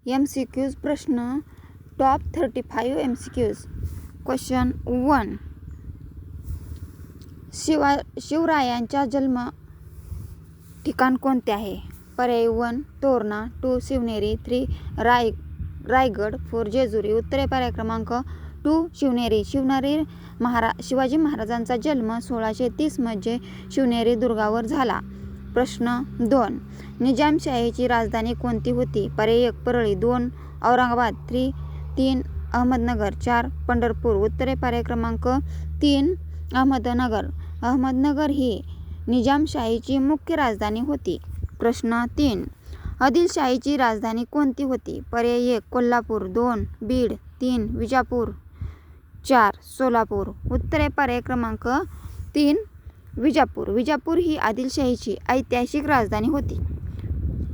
MCQs प्रश्न top 35 MCQs. Question 1. शिवरायांचा जन्म ठिकाण कोणते आहे? पर्याय 1 तोरणा, 2 शिवनेरी, 3 रायगड, 4 जेजुरी. उत्तरे पर्याय क्रमांक 2 शिवनेरी. शिवाजी महाराजांचा जन्म 1630 मध्ये शिवनेरी दुर्गावर झाला. प्रश्न 2. निजामशाहीची राजधानी कोणती होती? पर्याय 1 परळी, 2 औरंगाबाद, 3 अहमदनगर, 4 पंढरपूर. उत्तरे पर्याय क्रमांक 3 अहमदनगर. अहमदनगर ही निजामशाहीची मुख्य राजधानी होती. प्रश्न 3. आदिलशाहीची राजधानी कोणती होती? पर्याय 1 कोल्हापूर, 2 बीड, 3 विजापूर, 4 सोलापूर. उत्तरे पर्याय क्रमांक 3 विजापूर. विजापूर ही आदिलशाहीची ऐतिहासिक राजधानी होती.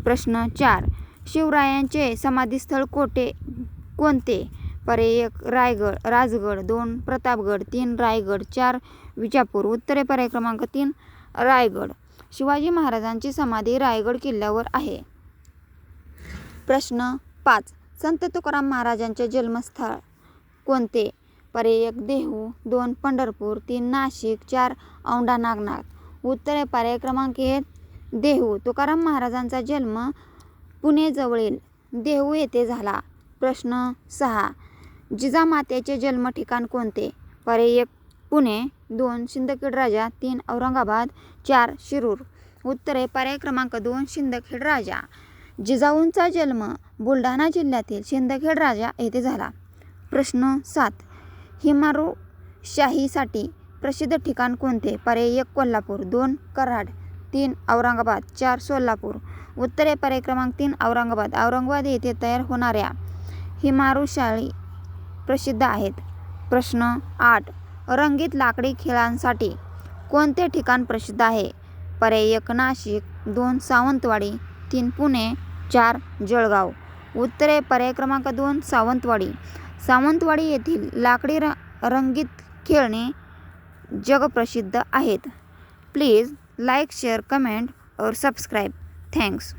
प्रश्न 4. शिवरायांचे समाधीस्थळ कोणते? पर्याय 1 राजगड, 2 प्रतापगड, 3 रायगड, 4 विजापूर. उत्तरे पर्याय क्रमांक 3 रायगड. शिवाजी महाराजांची समाधी रायगड किल्ल्यावर आहे. प्रश्न 5. संत तुकाराम महाराजांचे जन्मस्थळ कोणते? पर्याय 1 देहू, 2 पंढरपूर, 3 नाशिक, 4 औंढा नागनाथ. उत्तरे पर्याय क्रमांक 1 देहू. तुकाराम महाराजांचा जन्म पुणे जवळील देहू येथे झाला. प्रश्न 6. जिजामातेचे जन्म ठिकाण कोणते? पर्याय 1 पुणे, 2 सिंदखेड राजा, 3 औरंगाबाद, 4 शिरूर. उत्तरे पर्याय क्रमांक 2 सिंदखेड राजा. जिजाऊंचा जन्म बुलढाणा जिल्ह्यातील सिंदखेड राजा येथे झाला. प्रश्न 7. हिमारूशाहीसाठी प्रसिद्ध ठिकाण कोणते? पर्याय 1 कोल्हापूर, 2 कराड, 3 औरंगाबाद, 4 सोलापूर. उत्तरे पर्याय क्रमांक 3 औरंगाबाद. औरंगाबाद येथे तयार होणाऱ्या हिमारूशाही प्रसिद्ध आहेत. प्रश्न 8. रंगीत लाकडी खेळांसाठी कोणते ठिकाण प्रसिद्ध आहे? पर्याय 1 नाशिक, 2 सावंतवाडी, 3 पुणे, 4 जळगाव. उत्तरे पर्याय क्रमांक 2 सावंतवाडी. सावंतवाडी येथील लाकडी रंगीत खेळणे जगप्रसिद्ध आहेत. प्लीज लाईक, शेअर, कमेंट और सबस्क्राईब. थँक्स.